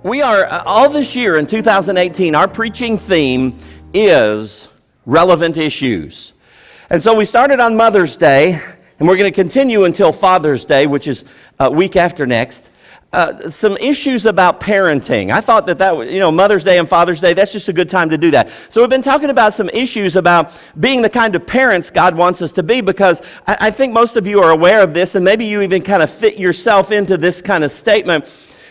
We are, all this year in 2018, our preaching theme is relevant issues. And so we started on Mother's Day, and we're going to continue until Father's Day, which is a week after next. Some issues about parenting. I thought that Mother's Day and Father's Day, that's just a good time to do that. So we've been talking about some issues about being the kind of parents God wants us to be, because I think most of you are aware of this, and maybe you even kind of fit yourself into this kind of statement.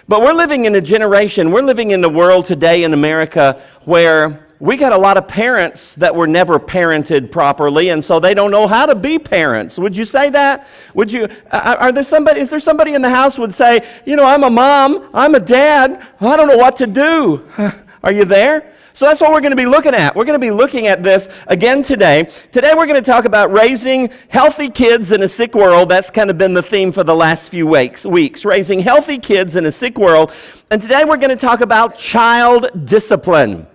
But we're living in a generation, we're living in the world today in America where we got a lot of parents that were never parented properly, and so they don't know how to be parents. Would you say that? Would you? Is there somebody in the house would say, I'm a mom, I'm a dad, I don't know what to do. Are you there? So that's what we're going to be looking at. We're going to be looking at this again today. Today we're going to talk about raising healthy kids in a sick world. That's kind of been the theme for the last few weeks. Raising healthy kids in a sick world. And today we're going to talk about child discipline.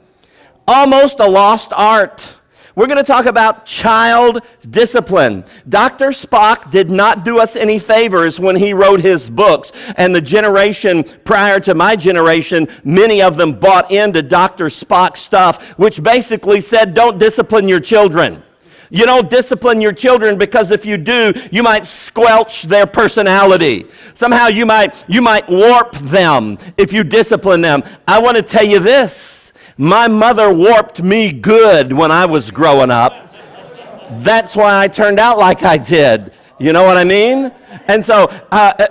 Almost a lost art. We're going to talk about child discipline. Dr. Spock did not do us any favors when he wrote his books, and the generation prior to my generation, many of them bought into Dr. Spock stuff, which basically said, don't discipline your children. You don't discipline your children because if you do, you might squelch their personality. Somehow you might warp them if you discipline them. I want to tell you this. My mother warped me good when I was growing up. That's why I turned out like I did. You know what I mean? And so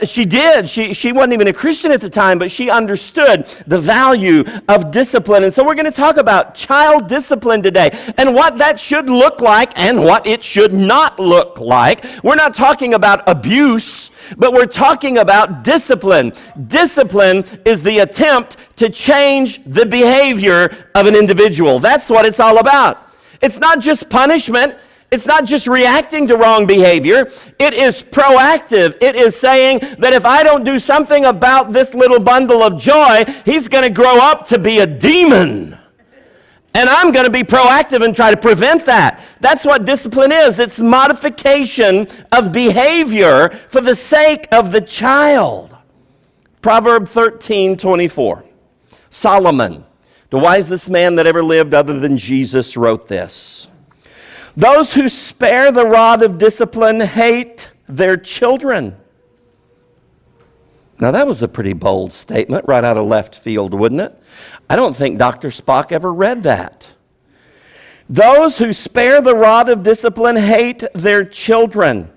she did. She wasn't even a Christian at the time, but she understood the value of discipline. And so we're going to talk about child discipline today and what that should look like and what it should not look like. We're not talking about abuse, but we're talking about discipline. Discipline is the attempt to change the behavior of an individual. That's what it's all about. It's not just punishment. It's not just reacting to wrong behavior. It is proactive. It is saying that if I don't do something about this little bundle of joy, he's going to grow up to be a demon. And I'm going to be proactive and try to prevent that. That's what discipline is. It's modification of behavior for the sake of the child. Proverbs 13:24. Solomon, the wisest man that ever lived other than Jesus, wrote this. Those who spare the rod of discipline hate their children. Now that was a pretty bold statement right out of left field, wouldn't it? I don't think Dr. Spock ever read that. Those who spare the rod of discipline hate their children.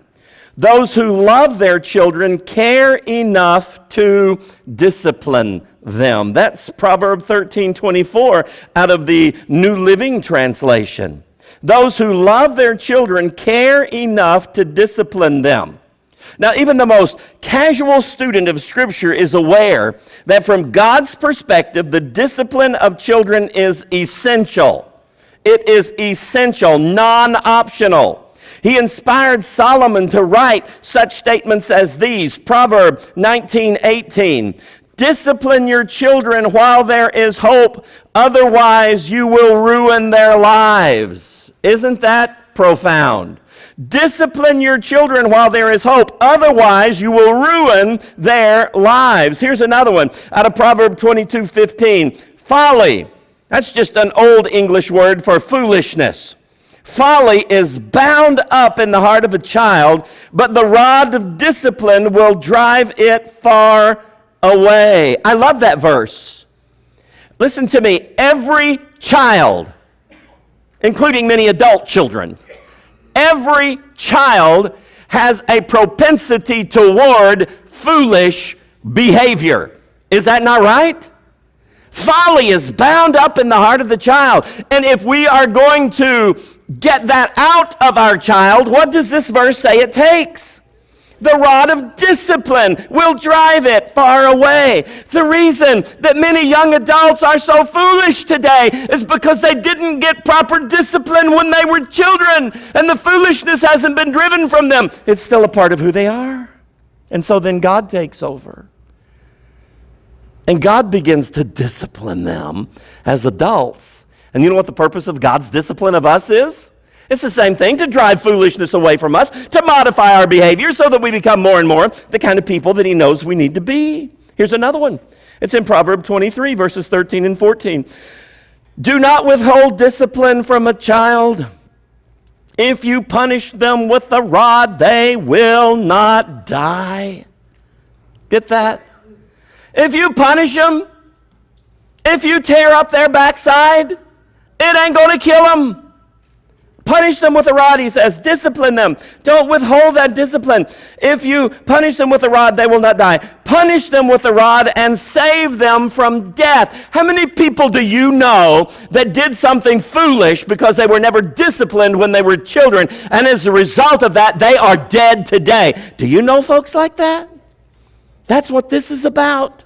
Those who love their children care enough to discipline them. That's Proverbs 13:24 out of the New Living Translation. Those who love their children care enough to discipline them. Now, even the most casual student of Scripture is aware that from God's perspective, the discipline of children is essential. It is essential, non-optional. He inspired Solomon to write such statements as these. Proverbs 19:18. Discipline your children while there is hope, otherwise you will ruin their lives. Isn't that profound? Discipline your children while there is hope, otherwise you will ruin their lives. Here's another one out of Proverbs 22:15. Folly. That's just an old English word for foolishness. Folly is bound up in the heart of a child, but the rod of discipline will drive it far away. I love that verse. Listen to me. Every child, including many adult children, every child has a propensity toward foolish behavior. Is that not right? Folly is bound up in the heart of the child. And if we are going to get that out of our child, what does this verse say it takes? The rod of discipline will drive it far away. The reason that many young adults are so foolish today is because they didn't get proper discipline when they were children, and the foolishness hasn't been driven from them. It's still a part of who they are. And so then God takes over. And God begins to discipline them as adults. And you know what the purpose of God's discipline of us is? It's the same thing, to drive foolishness away from us, to modify our behavior so that we become more and more the kind of people that He knows we need to be. Here's another one. It's in Proverbs 23, verses 13 and 14. Do not withhold discipline from a child. If you punish them with the rod, they will not die. Get that? If you punish them, if you tear up their backside, it ain't going to kill them. Punish them with a rod, he says. Discipline them. Don't withhold that discipline. If you punish them with a rod, they will not die. Punish them with a rod and save them from death. How many people do you know that did something foolish because they were never disciplined when they were children, and as a result of that, they are dead today? Do you know folks like that? That's what this is about.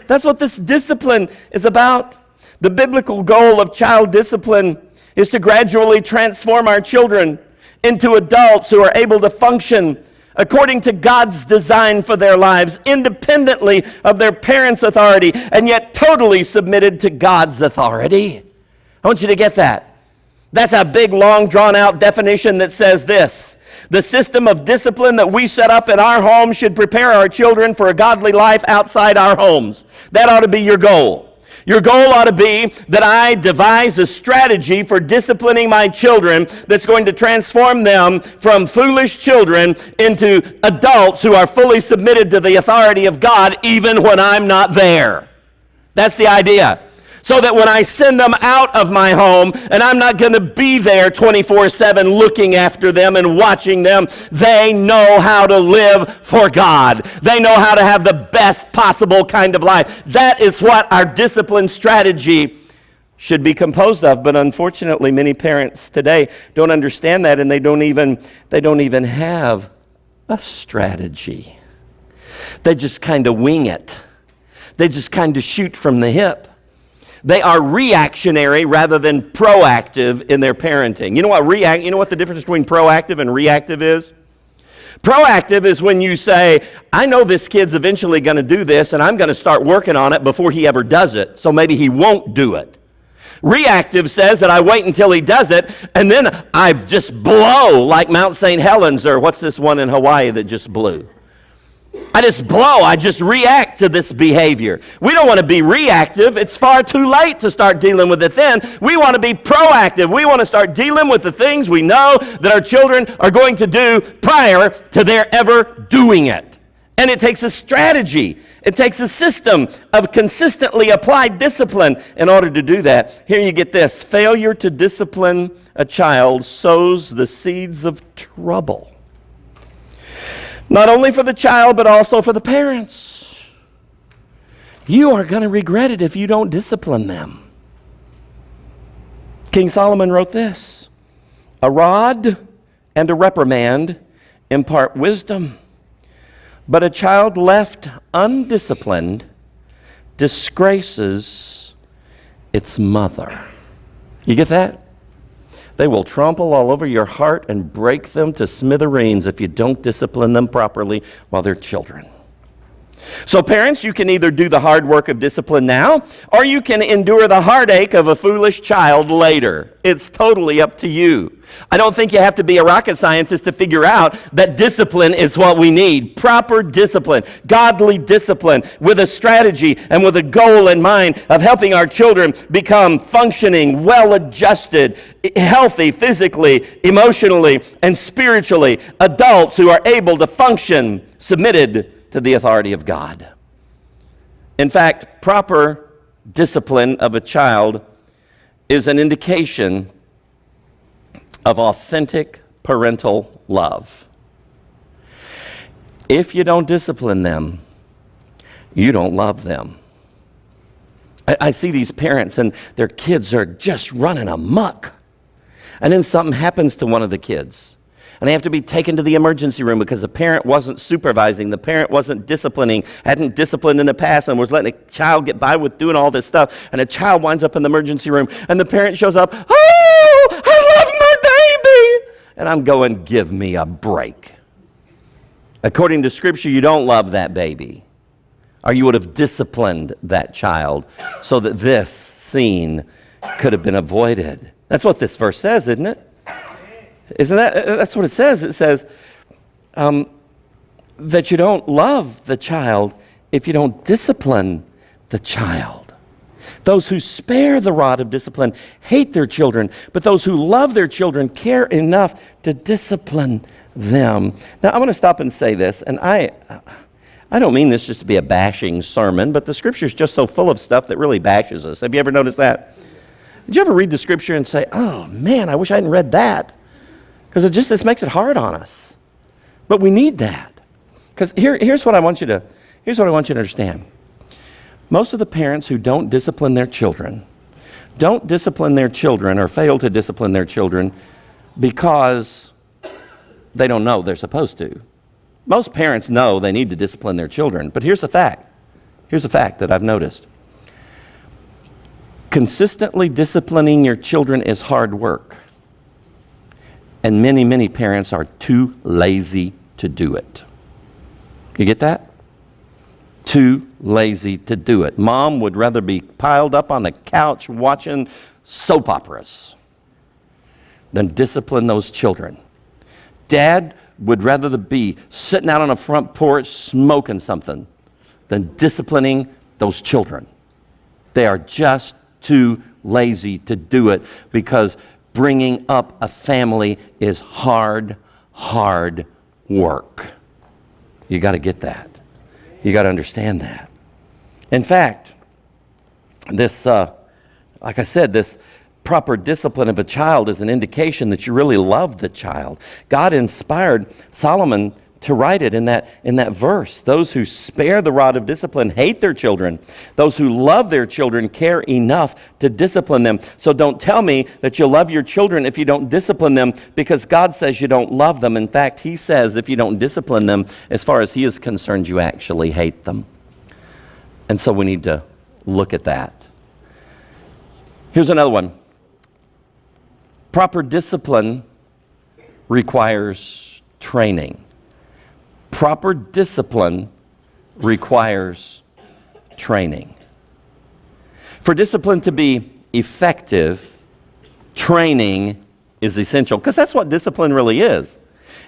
That's what this discipline is about. The biblical goal of child discipline is to gradually transform our children into adults who are able to function according to God's design for their lives, independently of their parents' authority, and yet totally submitted to God's authority. I want you to get that. That's a big, long, drawn-out definition that says this: the system of discipline that we set up in our home should prepare our children for a godly life outside our homes. That ought to be your goal. Your goal ought to be that I devise a strategy for disciplining my children that's going to transform them from foolish children into adults who are fully submitted to the authority of God even when I'm not there. That's the idea. So that when I send them out of my home, and I'm not going to be there 24/7 looking after them and watching them, they know how to live for God. They know how to have the best possible kind of life. That is what our discipline strategy should be composed of. But unfortunately, many parents today don't understand that, and they don't even have a strategy. They just kind of wing it. They just kind of shoot from the hip. They are reactionary rather than proactive in their parenting. You know what the difference between proactive and reactive is? Proactive is when you say, I know this kid's eventually going to do this, and I'm going to start working on it before he ever does it, so maybe he won't do it. Reactive says that I wait until he does it, and then I just blow like Mount St. Helens, or what's this one in Hawaii that just blew? I just react to this behavior. We don't want to be reactive. It's far too late to start dealing with it then. We want to be proactive. We want to start dealing with the things we know that our children are going to do prior to their ever doing it. And it takes a strategy. It takes a system of consistently applied discipline in order to do that. Here you get this: failure to discipline a child sows the seeds of trouble. Not only for the child, but also for the parents. You are going to regret it if you don't discipline them. King Solomon wrote this: a rod and a reprimand impart wisdom, but a child left undisciplined disgraces its mother. You get that? They will trample all over your heart and break them to smithereens if you don't discipline them properly while they're children. So parents, you can either do the hard work of discipline now, or you can endure the heartache of a foolish child later. It's totally up to you. I don't think you have to be a rocket scientist to figure out that discipline is what we need. Proper discipline, godly discipline, with a strategy and with a goal in mind of helping our children become functioning, well-adjusted, healthy physically, emotionally, and spiritually adults who are able to function submitted to the authority of God. In fact, proper discipline of a child is an indication of authentic parental love. If you don't discipline them, you don't love them. I see these parents and their kids are just running amok. And then something happens to one of the kids. And they have to be taken to the emergency room because the parent wasn't supervising, the parent wasn't disciplining, hadn't disciplined in the past, and was letting a child get by with doing all this stuff. And a child winds up in the emergency room, and the parent shows up, "Oh, I love my baby!" And I'm going, give me a break. According to Scripture, you don't love that baby, or you would have disciplined that child so that this scene could have been avoided. That's what this verse says, isn't it? That's what it says. It says that you don't love the child if you don't discipline the child. Those who spare the rod of discipline hate their children, but those who love their children care enough to discipline them. Now, I want to stop and say this, and I don't mean this just to be a bashing sermon, but the Scripture's just so full of stuff that really bashes us. Have you ever noticed that? Did you ever read the Scripture and say, oh man, I wish I hadn't read that? Because this makes it hard on us. But we need that. Because here's what I want you to understand. Most of the parents who don't discipline their children or fail to discipline their children because they don't know they're supposed to. Most parents know they need to discipline their children, but here's a fact. Here's a fact that I've noticed. Consistently disciplining your children is hard work. And many, many parents are too lazy to do it. You get that? Too lazy to do it. Mom would rather be piled up on the couch watching soap operas than discipline those children. Dad would rather be sitting out on a front porch smoking something than disciplining those children. They are just too lazy to do it because bringing up a family is hard work. You got to get that. You got to understand that. In fact, this, like I said, this proper discipline of a child is an indication that you really love the child. God inspired Solomon to write it in that verse. Those who spare the rod of discipline hate their children. Those who love their children care enough to discipline them. So don't tell me that you love your children if you don't discipline them, because God says you don't love them. In fact, He says if you don't discipline them, as far as He is concerned, you actually hate them. And so we need to look at that. Here's another one. Proper discipline requires training. Proper discipline requires training. For discipline to be effective, training is essential, because that's what discipline really is.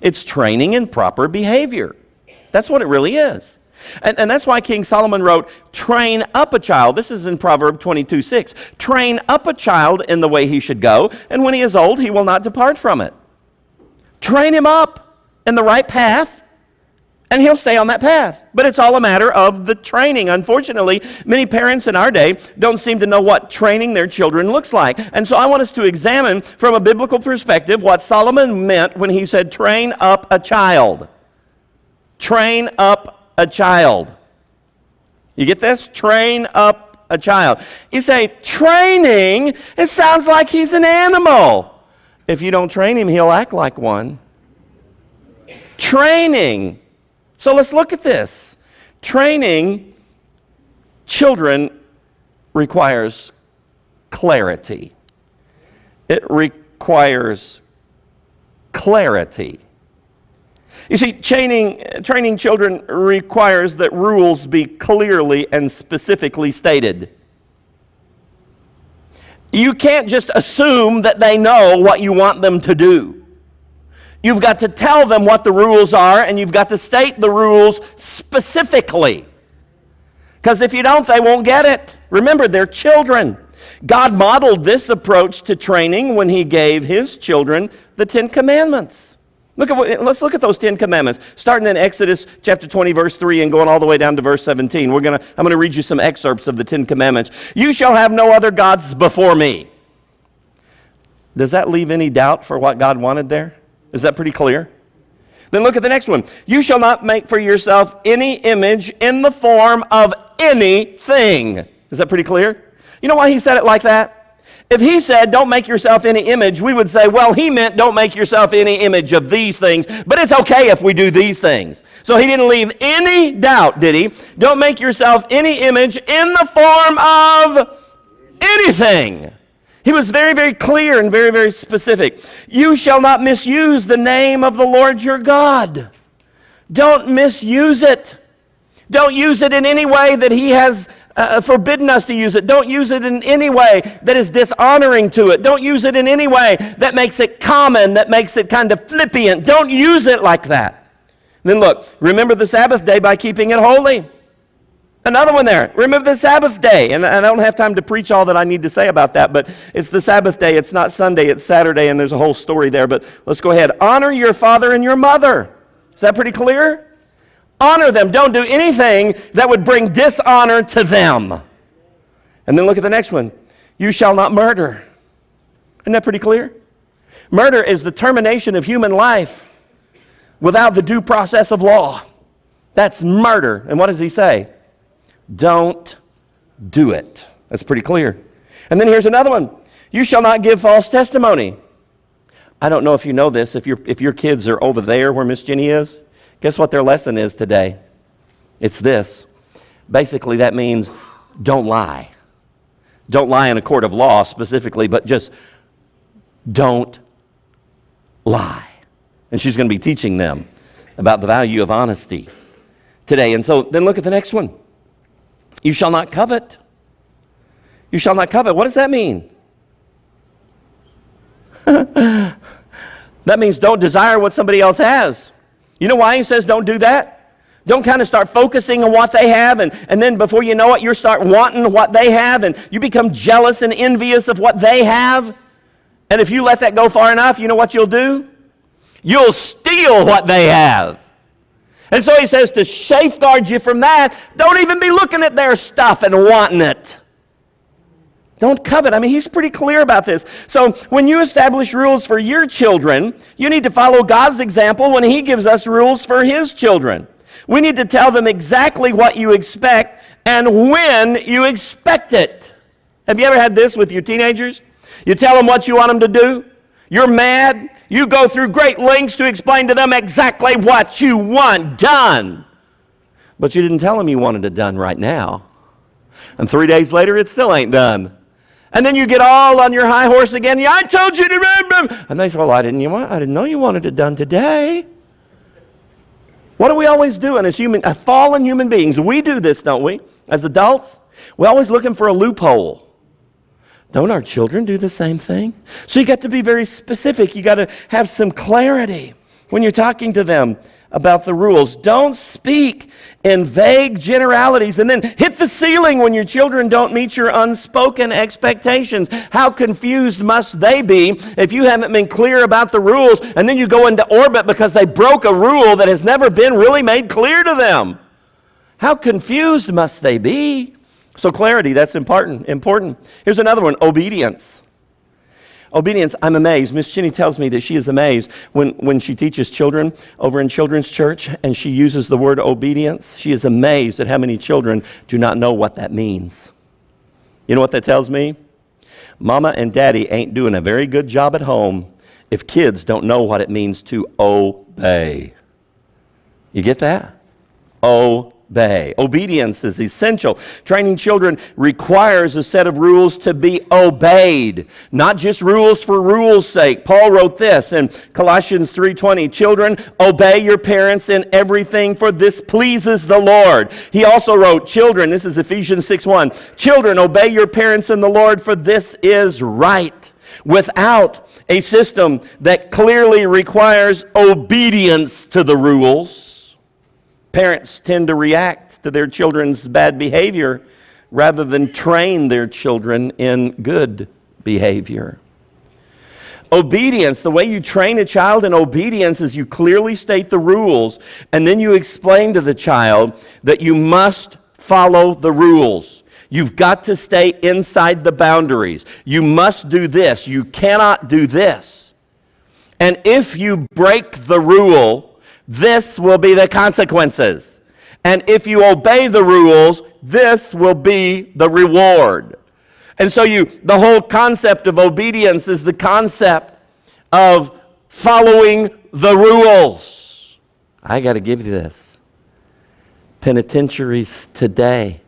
It's training in proper behavior. That's what it really is. And that's why King Solomon wrote, train up a child. This is in Proverbs 22:6. Train up a child in the way he should go, and when he is old, he will not depart from it. Train him up in the right path, and he'll stay on that path. But it's all a matter of the training. Unfortunately, many parents in our day don't seem to know what training their children looks like. And so I want us to examine from a biblical perspective what Solomon meant when he said, train up a child. Train up a child. You get this? Train up a child. You say, training? It sounds like he's an animal. If you don't train him, he'll act like one. Training. So let's look at this. Training children requires clarity. It requires clarity. You see, training children requires that rules be clearly and specifically stated. You can't just assume that they know what you want them to do. You've got to tell them what the rules are, and you've got to state the rules specifically. Because if you don't, they won't get it. Remember, they're children. God modeled this approach to training when He gave His children the 10 Commandments. Let's look at those 10 Commandments, starting in Exodus chapter 20, verse 3, and going all the way down to verse 17. I'm going to read you some excerpts of the 10 Commandments. You shall have no other gods before me. Does that leave any doubt for what God wanted there? Is that pretty clear? Then look at the next one. You shall not make for yourself any image in the form of anything. Is that pretty clear? You know why He said it like that? If He said, don't make yourself any image, we would say, well, He meant don't make yourself any image of these things, but it's okay if we do these things. So He didn't leave any doubt, did He? Don't make yourself any image in the form of anything. He was very, very clear and very, very specific. You shall not misuse the name of the Lord your God. Don't misuse it. Don't use it in any way that He has forbidden us to use it. Don't use it in any way that is dishonoring to it. Don't use it in any way that makes it common, that makes it kind of flippant. Don't use it like that. Then look, remember the Sabbath day by keeping it holy. Another one there. Remember the Sabbath day. And I don't have time to preach all that I need to say about that, but it's the Sabbath day. It's not Sunday, it's Saturday, and there's a whole story there. But let's go ahead. Honor your father and your mother. Is that pretty clear? Honor them. Don't do anything that would bring dishonor to them. And then look at the next one. You shall not murder. Isn't that pretty clear? Murder is the termination of human life without the due process of law. That's murder. And what does he say? Don't do it. That's pretty clear. And then here's another one. You shall not give false testimony. I don't know if you know this. If your kids are over there where Miss Jenny is, guess what their lesson is today? It's this. Basically, that means don't lie. Don't lie in a court of law specifically, but just don't lie. And she's going to be teaching them about the value of honesty today. And so then look at the next one. You shall not covet. You shall not covet. What does that mean? That means don't desire what somebody else has. You know why he says don't do that? Don't kind of start focusing on what they have, and then before you know it, you start wanting what they have, and you become jealous and envious of what they have. And if you let that go far enough, you know what you'll do? You'll steal what they have. And so he says to safeguard you from that, don't even be looking at their stuff and wanting it. Don't covet. I mean, he's pretty clear about this. So when you establish rules for your children, you need to follow God's example when he gives us rules for his children. We need to tell them exactly what you expect and when you expect it. Have you ever had this with your teenagers? You tell them what you want them to do. You're mad. You go through great lengths to explain to them exactly what you want done. But you didn't tell them you wanted it done right now. And 3 days later, it still ain't done. And then you get all on your high horse again. Yeah, I told you to remember. And they say, well, I didn't know you wanted it done today. What are we always doing as fallen human beings? We do this, don't we? As adults, we're always looking for a loophole. Don't our children do the same thing? So you got to be very specific. You got to have some clarity when you're talking to them about the rules. Don't speak in vague generalities and then hit the ceiling when your children don't meet your unspoken expectations. How confused must they be if you haven't been clear about the rules and then you go into orbit because they broke a rule that has never been really made clear to them? How confused must they be? So clarity, that's important. Here's another one, obedience. Obedience, I'm amazed. Miss Jenny tells me that she is amazed when she teaches children over in children's church and she uses the word obedience. She is amazed at how many children do not know what that means. You know what that tells me? Mama and Daddy ain't doing a very good job at home if kids don't know what it means to obey. You get that? Obey. Obedience is essential. Training children requires a set of rules to be obeyed, not just rules for rules' sake. Paul wrote this in Colossians 3:20, children, obey your parents in everything, for this pleases the Lord. He also wrote, children, this is Ephesians 6:1, children, obey your parents in the Lord, for this is right. Without a system that clearly requires obedience to the rules, parents tend to react to their children's bad behavior rather than train their children in good behavior. Obedience, the way you train a child in obedience is you clearly state the rules and then you explain to the child that you must follow the rules. You've got to stay inside the boundaries. You must do this. You cannot do this. And if you break the rule, this will be the consequences. And if you obey the rules, this will be the reward. And so the whole concept of obedience is the concept of following the rules. I got to give you this. Penitentiaries today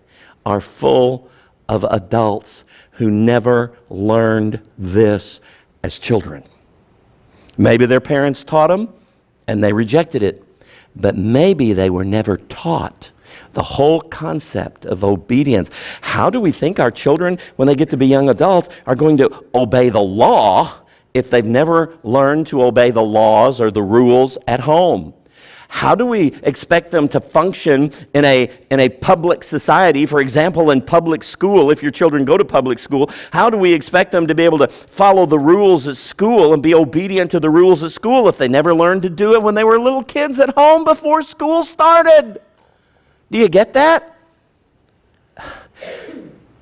are full of adults who never learned this as children. Maybe their parents taught them, and they rejected it. But maybe they were never taught the whole concept of obedience. How do we think our children, when they get to be young adults, are going to obey the law if they've never learned to obey the laws or the rules at home? How do we expect them to function in a public society? For example, in public school, if your children go to public school, how do we expect them to be able to follow the rules at school and be obedient to the rules at school if they never learned to do it when they were little kids at home before school started? Do you get that?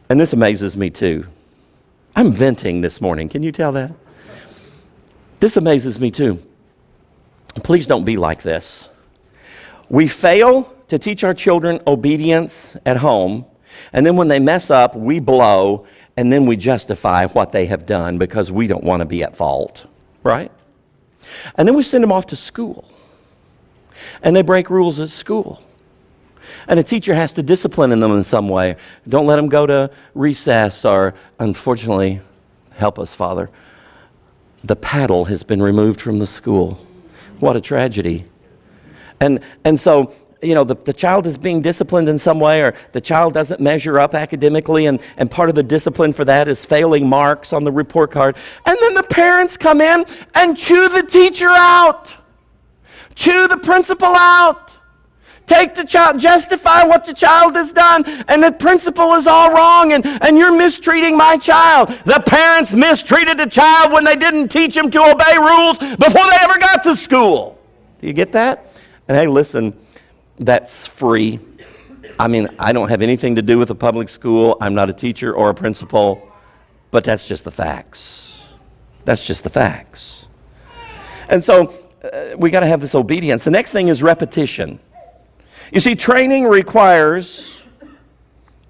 And this amazes me too. I'm venting this morning. Can you tell that? This amazes me too. Please don't be like this. We fail to teach our children obedience at home, and then when they mess up, we blow, and then we justify what they have done because we don't want to be at fault, right? And then we send them off to school, and they break rules at school. And a teacher has to discipline them in some way. Don't let them go to recess, or unfortunately, help us, Father, the paddle has been removed from the school. What a tragedy. And so, the child is being disciplined in some way, or the child doesn't measure up academically, and part of the discipline for that is failing marks on the report card. And then the parents come in and chew the teacher out, chew the principal out. Take the child, justify what the child has done, and the principal is all wrong, and you're mistreating my child. The parents mistreated the child when they didn't teach him to obey rules before they ever got to school. Do you get that? And hey, listen, that's free. I mean, I don't have anything to do with a public school. I'm not a teacher or a principal, but that's just the facts. That's just the facts. And so we got to have this obedience. The next thing is repetition. You see, training requires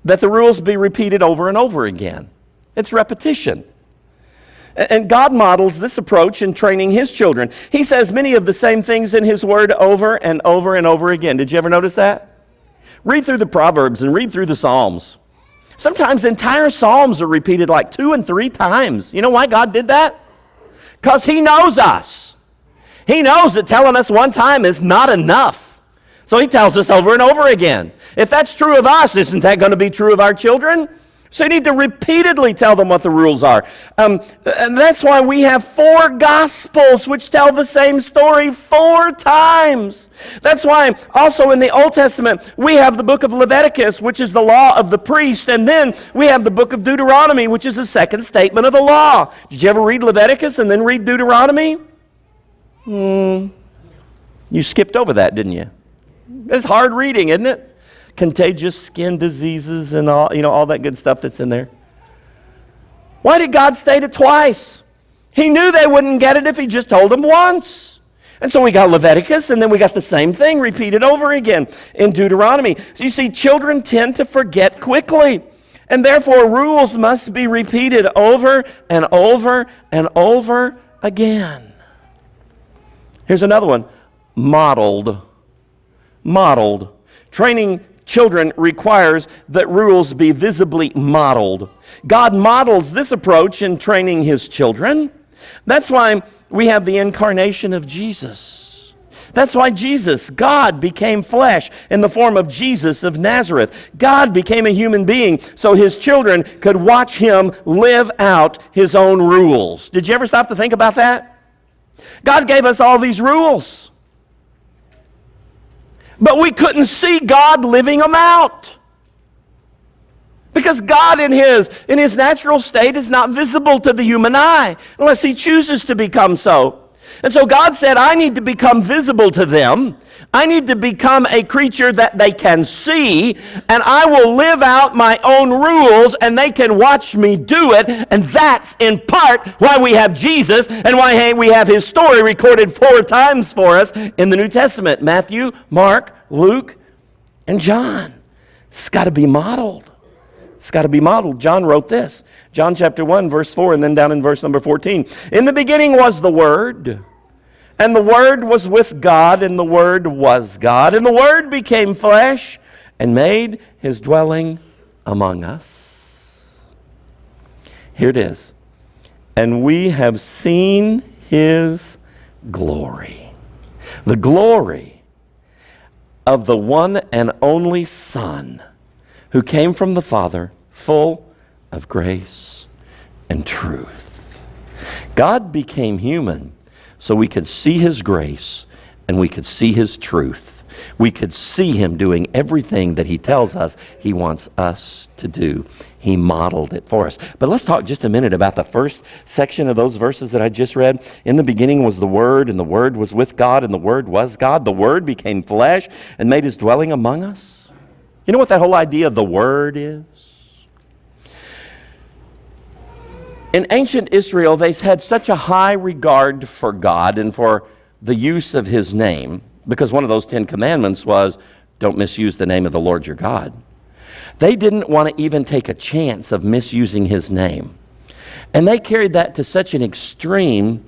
that the rules be repeated over and over again. It's repetition. And God models this approach in training His children. He says many of the same things in His Word over and over and over again. Did you ever notice that? Read through the Proverbs and read through the Psalms. Sometimes entire Psalms are repeated like 2 and 3 times. You know why God did that? Because He knows us. He knows that telling us one time is not enough. So He tells us over and over again. If that's true of us, isn't that going to be true of our children? So you need to repeatedly tell them what the rules are. And that's why we have 4 Gospels which tell the same story 4 times. That's why also in the Old Testament we have the book of Leviticus, which is the law of the priest. And then we have the book of Deuteronomy, which is the second statement of the law. Did you ever read Leviticus and then read Deuteronomy? You skipped over that, didn't you? It's hard reading, isn't it? Contagious skin diseases and all that good stuff that's in there. Why did God state it twice? He knew they wouldn't get it if He just told them once. And so we got Leviticus, and then we got the same thing repeated over again in Deuteronomy. So you see, children tend to forget quickly, and therefore rules must be repeated over and over and over again. Here's another one. Modeled. Training children requires that rules be visibly modeled. God models this approach in training His children. That's why we have the incarnation of Jesus. That's why God became flesh in the form of Jesus of Nazareth. God became a human being so His children could watch Him live out His own rules. Did you ever stop to think about that? God gave us all these rules, but we couldn't see God living them out. Because God in his natural state is not visible to the human eye unless He chooses to become so. And so God said, I need to become visible to them. I need to become a creature that they can see, and I will live out my own rules, and they can watch me do it. And that's in part why we have Jesus and why we have His story recorded 4 times for us in the New Testament. Matthew, Mark, Luke, and John. It's got to be modeled. It's got to be modeled. John wrote this. John chapter 1, verse 4, and then down in verse number 14. In the beginning was the Word, and the Word was with God, and the Word was God. And the Word became flesh and made His dwelling among us. Here it is. And we have seen His glory. The glory of the one and only Son, who came from the Father, full of grace and truth. God became human so we could see His grace and we could see his truth. We could see him doing everything that he tells us he wants us to do. He modeled it for us. But let's talk just a minute about the first section of those verses that I just read. In the beginning was the Word, and the Word was with God, and the Word was God. The Word became flesh and made his dwelling among us. You know what that whole idea of the Word is? In ancient Israel, they had such a high regard for God and for the use of his name, because one of those 10 commandments was, don't misuse the name of the Lord your God. They didn't want to even take a chance of misusing his name. And they carried that to such an extreme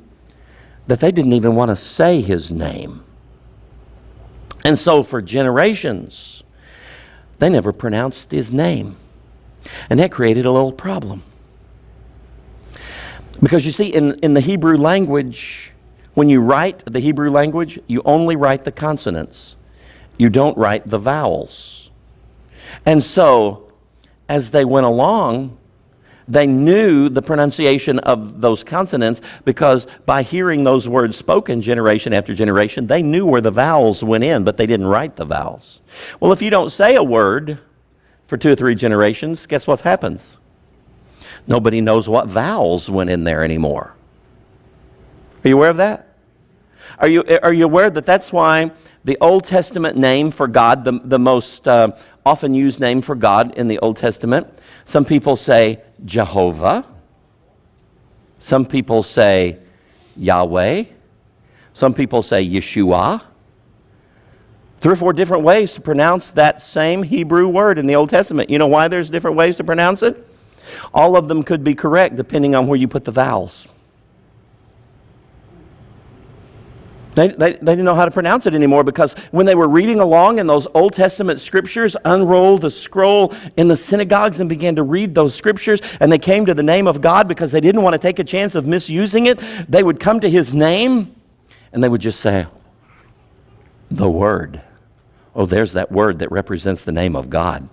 that they didn't even want to say his name. And so for generations, they never pronounced his name. And that created a little problem. Because you see, in the Hebrew language, when you write the Hebrew language, you only write the consonants. You don't write the vowels. And so, as they went along, they knew the pronunciation of those consonants, because by hearing those words spoken generation after generation, they knew where the vowels went in, but they didn't write the vowels. Well, if you don't say a word for 2 or 3 generations, guess what happens? Nobody knows what vowels went in there anymore. Are you aware of that? Are you aware that that's why the Old Testament name for God, the most often used name for God in the Old Testament, some people say Jehovah, some people say Yahweh, some people say Yeshua. 3 or 4 different ways to pronounce that same Hebrew word in the Old Testament. You know why there's different ways to pronounce it? All of them could be correct depending on where you put the vowels. They didn't know how to pronounce it anymore, because when they were reading along in those Old Testament scriptures, unrolled the scroll in the synagogues and began to read those scriptures, and they came to the name of God because they didn't want to take a chance of misusing it. They would come to his name and they would just say, the Word. Oh, there's that word that represents the name of God.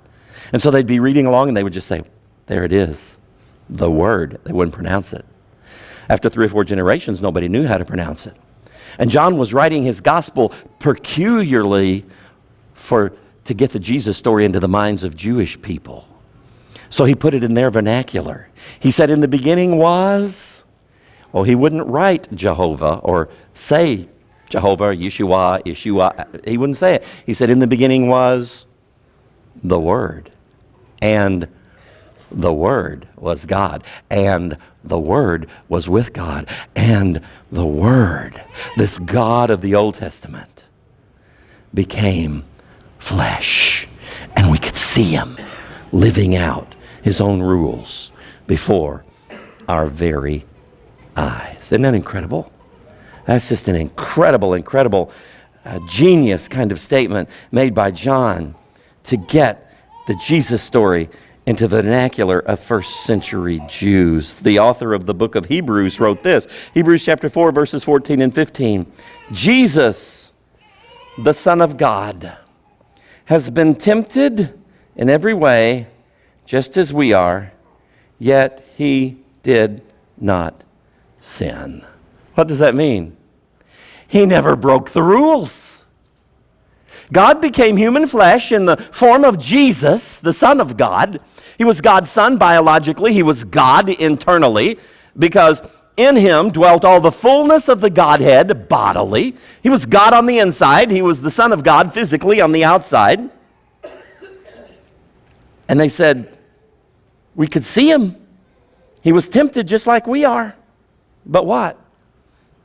And so they'd be reading along and they would just say, there it is, the Word. They wouldn't pronounce it. After 3 or 4 generations, nobody knew how to pronounce it. And John was writing his gospel peculiarly to get the Jesus story into the minds of Jewish people. So he put it in their vernacular. He said, in the beginning was, well, he wouldn't write Jehovah or say Jehovah, Yeshua. He wouldn't say it. He said, in the beginning was the Word. And the Word was God. And the Word was with God, and the Word, this God of the Old Testament, became flesh, and we could see him living out his own rules before our very eyes. Isn't that incredible? That's just an incredible genius kind of statement made by John to get the Jesus story into the vernacular of first century Jews. The author of the book of Hebrews wrote this, Hebrews chapter 4, verses 14 and 15. Jesus, the Son of God, has been tempted in every way, just as we are, yet he did not sin. What does that mean? He never broke the rules. God became human flesh in the form of Jesus, the Son of God. He was God's Son biologically. He was God internally, because in him dwelt all the fullness of the Godhead bodily. He was God on the inside. He was the Son of God physically on the outside. And they said, we could see him. He was tempted just like we are. But what?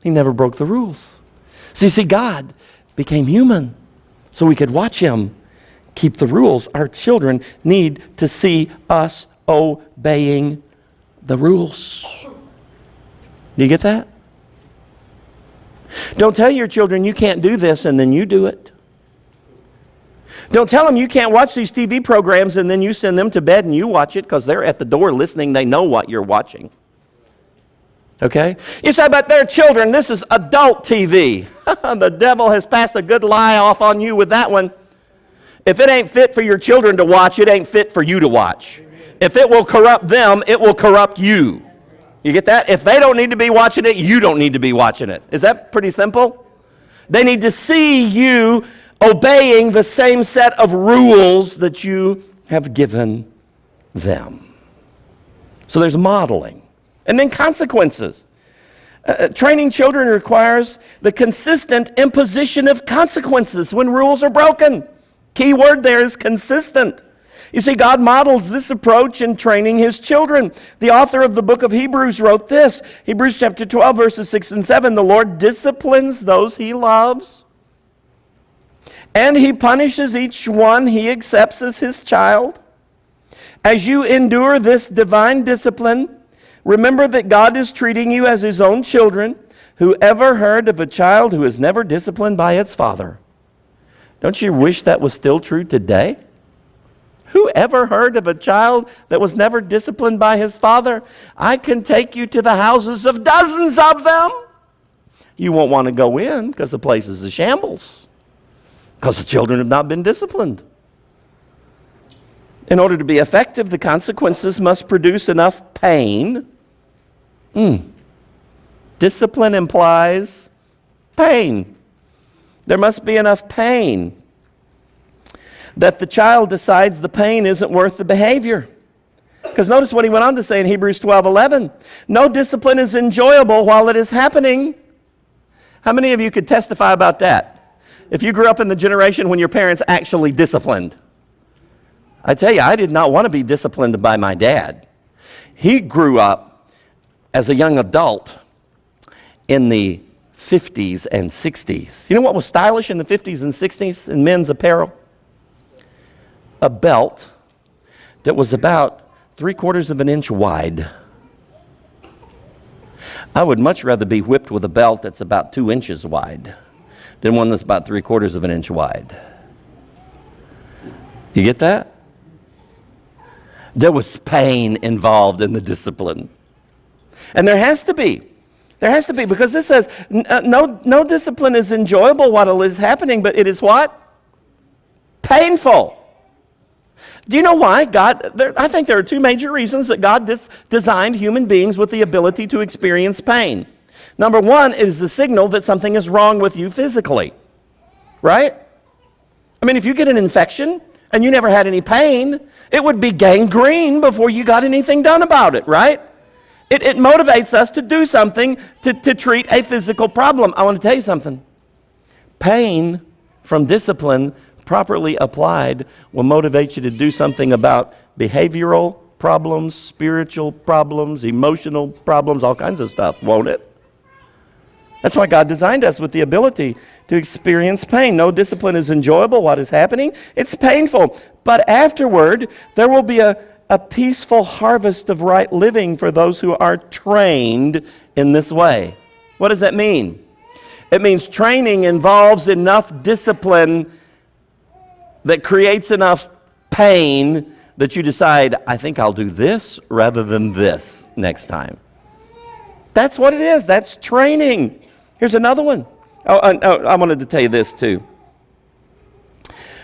He never broke the rules. See, God became human so we could watch him keep the rules. Our children need to see us obeying the rules. Do you get that? Don't tell your children you can't do this and then you do it. Don't tell them you can't watch these TV programs and then you send them to bed and you watch it, because they're at the door listening. They know what you're watching. Okay? You say, but they're children. This is adult TV. The devil has passed a good lie off on you with that one. If it ain't fit for your children to watch, it ain't fit for you to watch. If it will corrupt them, it will corrupt you. You get that? If they don't need to be watching it, you don't need to be watching it. Is that pretty simple? They need to see you obeying the same set of rules that you have given them. So there's modeling. And then consequences. Training children requires the consistent imposition of consequences when rules are broken. Key word there is consistent. You see, God models this approach in training his children. The author of the book of Hebrews wrote this, Hebrews chapter 12, verses 6 and 7, the Lord disciplines those he loves, and he punishes each one he accepts as his child. As you endure this divine discipline, remember that God is treating you as his own children. Who ever heard of a child who is never disciplined by its father? Don't you wish that was still true today? Who ever heard of a child that was never disciplined by his father? I can take you to the houses of dozens of them. You won't want to go in because the place is a shambles, because the children have not been disciplined. In order to be effective, the consequences must produce enough pain. Discipline implies pain. There must be enough pain that the child decides the pain isn't worth the behavior. Because notice what he went on to say in Hebrews 12:11. No discipline is enjoyable while it is happening. How many of you could testify about that? If you grew up in the generation when your parents actually disciplined. I tell you, I did not want to be disciplined by my dad. He grew up as a young adult in the 50s and 60s. You know what was stylish in the 50s and 60s in men's apparel? A belt that was about 3/4 of an inch wide. I would much rather be whipped with a belt that's about 2 inches wide than one that's about 3/4 of an inch wide. You get that? There was pain involved in the discipline. And there has to be. There has to be, because this says, no discipline is enjoyable while it is happening, but it is what? Painful. Do you know why I think there are two major reasons that God designed human beings with the ability to experience pain. Number one is the signal that something is wrong with you physically, right? I mean, if you get an infection and you never had any pain, it would be gangrene before you got anything done about it, right? It motivates us to do something to treat a physical problem. I want to tell you something. Pain from discipline properly applied will motivate you to do something about behavioral problems, spiritual problems, emotional problems, all kinds of stuff, won't it? That's why God designed us with the ability to experience pain. No discipline is enjoyable. What is happening? It's painful. But afterward, there will be a peaceful harvest of right living for those who are trained in this way. What does that mean? It means training involves enough discipline that creates enough pain that you decide, I think I'll do this rather than this next time. That's what it is. That's training. Here's another one. I wanted to tell you this too.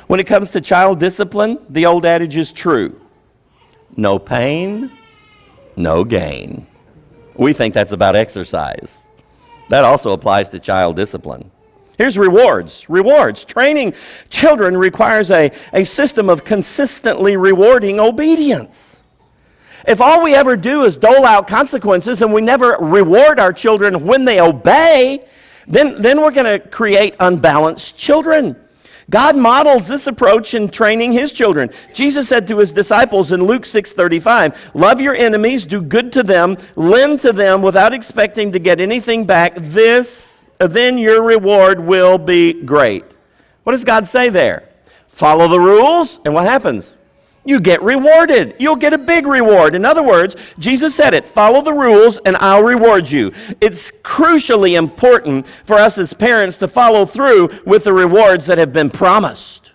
When it comes to child discipline, the old adage is true. No pain, no gain. We think that's about exercise. That also applies to child discipline. Here's rewards. Rewards. Training children requires a system of consistently rewarding obedience. If all we ever do is dole out consequences and we never reward our children when they obey, then we're going to create unbalanced children. God models this approach in training his children. Jesus said to his disciples in Luke 6:35, love your enemies, do good to them, lend to them without expecting to get anything back. Then your reward will be great. What does God say there? Follow the rules, and what happens? You get rewarded. You'll get a big reward. In other words, Jesus said it, follow the rules and I'll reward you. It's crucially important for us as parents to follow through with the rewards that have been promised.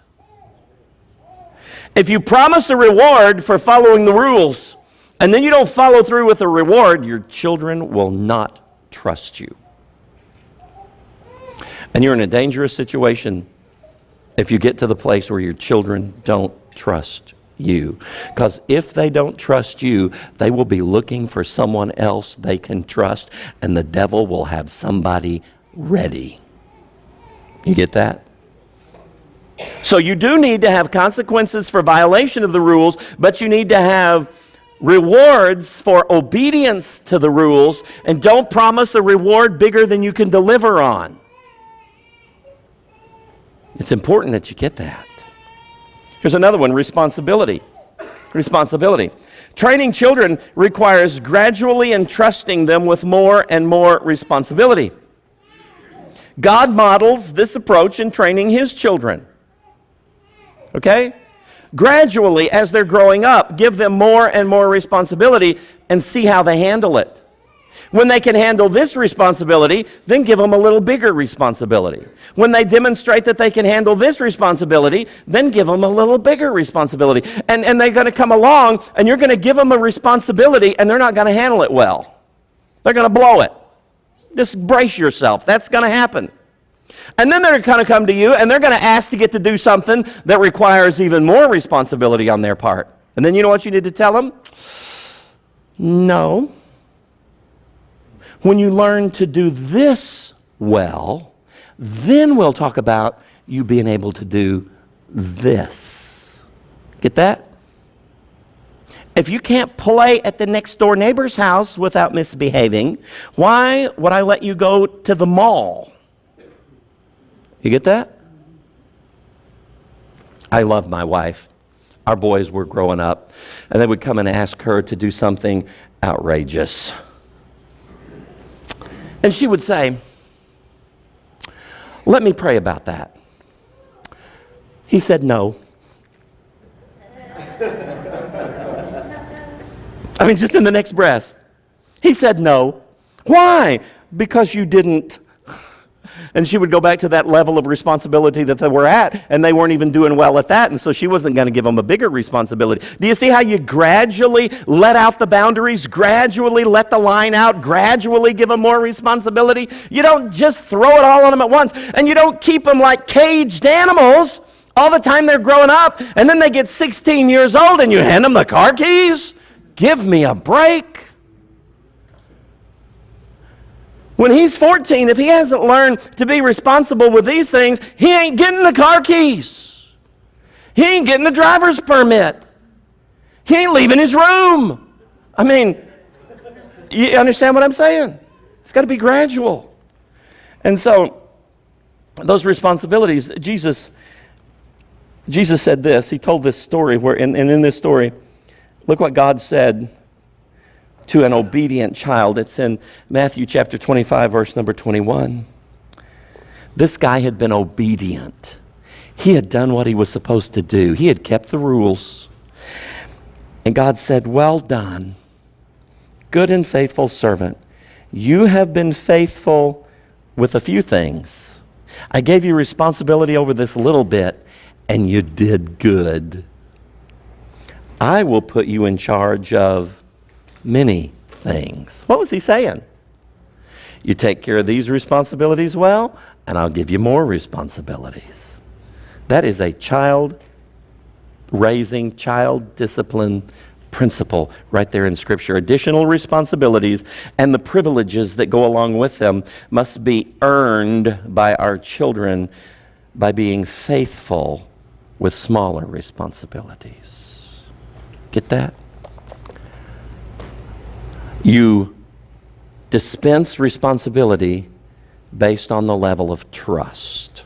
If you promise a reward for following the rules and then you don't follow through with the reward, your children will not trust you. And you're in a dangerous situation if you get to the place where your children don't trust you. Because if they don't trust you, they will be looking for someone else they can trust, and the devil will have somebody ready. You get that? So you do need to have consequences for violation of the rules, but you need to have rewards for obedience to the rules, and don't promise a reward bigger than you can deliver on. It's important that you get that. Here's another one, responsibility. Responsibility. Training children requires gradually entrusting them with more and more responsibility. God models this approach in training His children. Okay? Gradually, as they're growing up, give them more and more responsibility and see how they handle it. When they can handle this responsibility, then give them a little bigger responsibility. When they demonstrate that they can handle this responsibility, then give them a little bigger responsibility. And they're going to come along, and you're going to give them a responsibility, and they're not going to handle it well. They're going to blow it. Just brace yourself. That's going to happen. And then they're going to come to you, and they're going to ask to get to do something that requires even more responsibility on their part. And then you know what you need to tell them? No. When you learn to do this well, then we'll talk about you being able to do this. Get that? If you can't play at the next door neighbor's house without misbehaving, why would I let you go to the mall? You get that? I love my wife. Our boys were growing up, and they would come and ask her to do something outrageous. And she would say, "Let me pray about that." He said no. I mean, just in the next breath. He said no. Why? Because you didn't. And she would go back to that level of responsibility that they were at, and they weren't even doing well at that, and so she wasn't going to give them a bigger responsibility. Do you see how you gradually let out the boundaries, gradually let the line out, gradually give them more responsibility? You don't just throw it all on them at once, and you don't keep them like caged animals all the time they're growing up, and then they get 16 years old, and you hand them the car keys? Give me a break. When he's 14, if he hasn't learned to be responsible with these things, he ain't getting the car keys. He ain't getting the driver's permit. He ain't leaving his room. I mean, you understand what I'm saying? It's got to be gradual. And so, those responsibilities, Jesus said this. He told this story, and in this story, look what God said to an obedient child. It's in Matthew chapter 25, verse number 21. This guy had been obedient. He had done what he was supposed to do. He had kept the rules. And God said, "Well done, good and faithful servant. You have been faithful with a few things. I gave you responsibility over this little bit, and you did good. I will put you in charge of many things." What was he saying? You take care of these responsibilities well, and I'll give you more responsibilities. That is a child-raising, child-discipline principle right there in Scripture. Additional responsibilities and the privileges that go along with them must be earned by our children by being faithful with smaller responsibilities. Get that? You dispense responsibility based on the level of trust.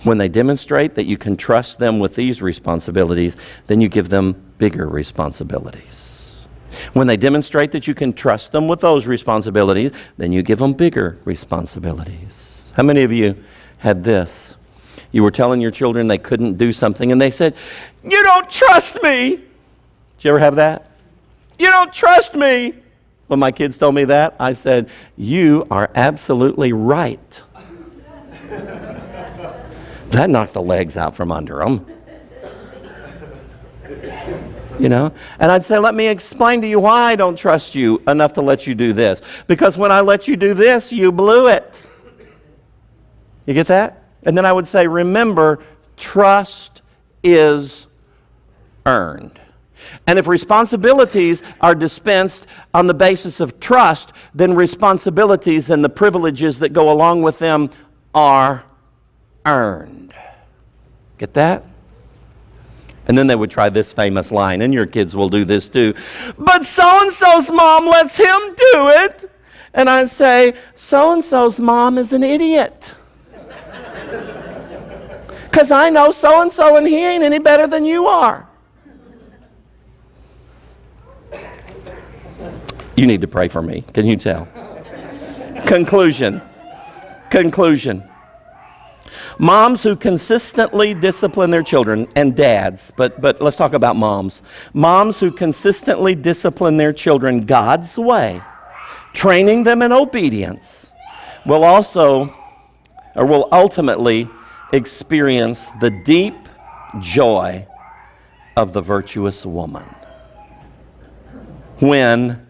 When they demonstrate that you can trust them with these responsibilities, then you give them bigger responsibilities. When they demonstrate that you can trust them with those responsibilities, then you give them bigger responsibilities. How many of you had this? You were telling your children they couldn't do something, and they said, "You don't trust me." Did you ever have that? "You don't trust me." When my kids told me that, I said, "You are absolutely right." That knocked the legs out from under them. You know? And I'd say, "Let me explain to you why I don't trust you enough to let you do this. Because when I let you do this, you blew it." You get that? And then I would say, "Remember, trust is earned." And if responsibilities are dispensed on the basis of trust, then responsibilities and the privileges that go along with them are earned. Get that? And then they would try this famous line, and your kids will do this too. But so-and-so's mom lets him do it. And I say, so-and-so's mom is an idiot. Because I know so-and-so and he ain't any better than you are. You need to pray for me. Can you tell? Conclusion. Moms who consistently discipline their children, and dads, but let's talk about moms. Moms who consistently discipline their children God's way, training them in obedience, will ultimately experience the deep joy of the virtuous woman. When,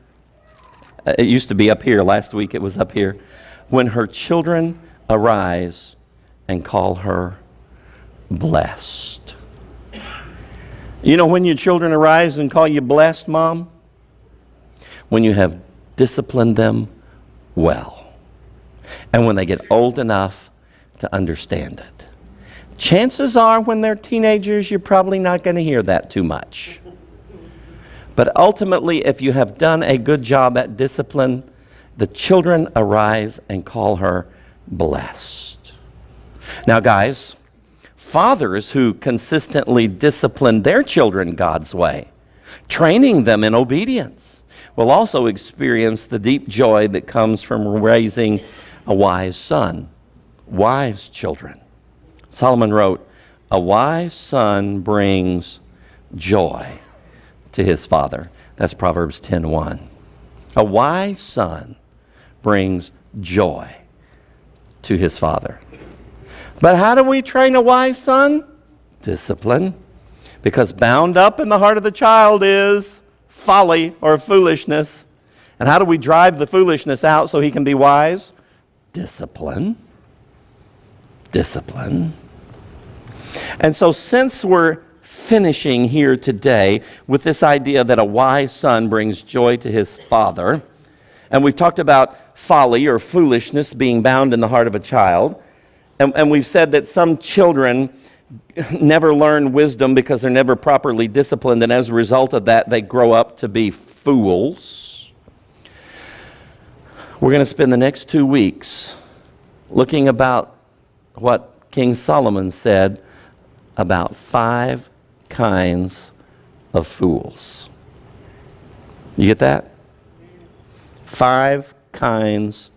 it used to be up here, last week it was up here, when her children arise and call her blessed. You know when your children arise and call you blessed, Mom? When you have disciplined them well. And when they get old enough to understand it. Chances are when they're teenagers, you're probably not going to hear that too much. But ultimately, if you have done a good job at discipline, the children arise and call her blessed. Now, guys, fathers who consistently discipline their children God's way, training them in obedience, will also experience the deep joy that comes from raising a wise son, wise children. Solomon wrote, "A wise son brings joy to his father." That's Proverbs 10:1. A wise son brings joy to his father. But how do we train a wise son? Discipline. Because bound up in the heart of the child is folly or foolishness. And how do we drive the foolishness out so he can be wise? Discipline. Discipline. And so since we're finishing here today with this idea that a wise son brings joy to his father, and we've talked about folly or foolishness being bound in the heart of a child, and we've said that some children never learn wisdom because they're never properly disciplined, and as a result of that, they grow up to be fools. We're going to spend the next 2 weeks looking about what King Solomon said about 5 kinds of fools. You get that? 5 kinds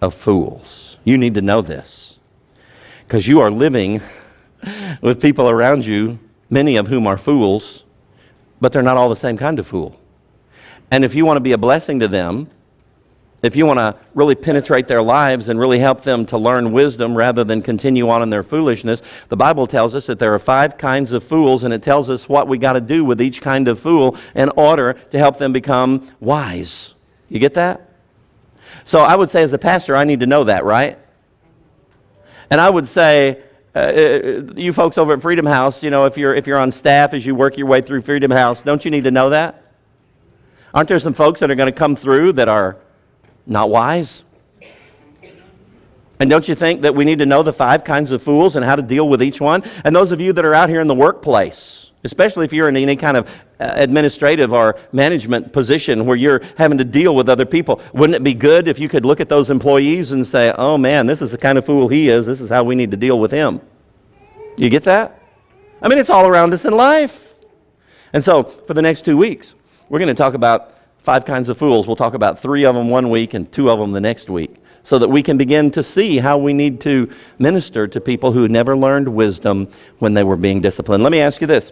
of fools. You need to know this. Because you are living with people around you, many of whom are fools, but they're not all the same kind of fool. And if you want to be a blessing to them, if you want to really penetrate their lives and really help them to learn wisdom rather than continue on in their foolishness, the Bible tells us that there are 5 kinds of fools, and it tells us what we got to do with each kind of fool in order to help them become wise. You get that? So I would say as a pastor, I need to know that, right? And I would say, you folks over at Freedom House, you know, if you're on staff as you work your way through Freedom House, don't you need to know that? Aren't there some folks that are going to come through that are not wise? And don't you think that we need to know the 5 kinds of fools and how to deal with each one? And those of you that are out here in the workplace, especially if you're in any kind of administrative or management position where you're having to deal with other people, wouldn't it be good if you could look at those employees and say, oh man, this is the kind of fool he is, this is how we need to deal with him? You get that? I mean, it's all around us in life. And so for the next 2 weeks, we're going to talk about 5 kinds of fools. We'll talk about 3 of them one week and 2 of them the next week, so that we can begin to see how we need to minister to people who never learned wisdom when they were being disciplined. Let me ask you this.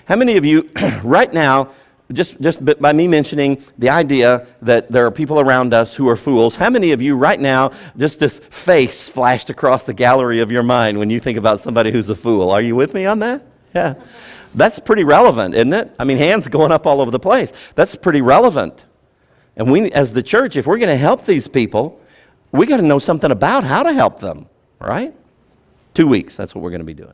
How many of you right now, just by me mentioning the idea that there are people around us who are fools, how many of you right now, just this face flashed across the gallery of your mind when you think about somebody who's a fool? Are you with me on that? Yeah. That's pretty relevant, isn't it? I mean, hands going up all over the place. That's pretty relevant. And we, as the church, if we're going to help these people, we got to know something about how to help them, right? 2 weeks, that's what we're going to be doing.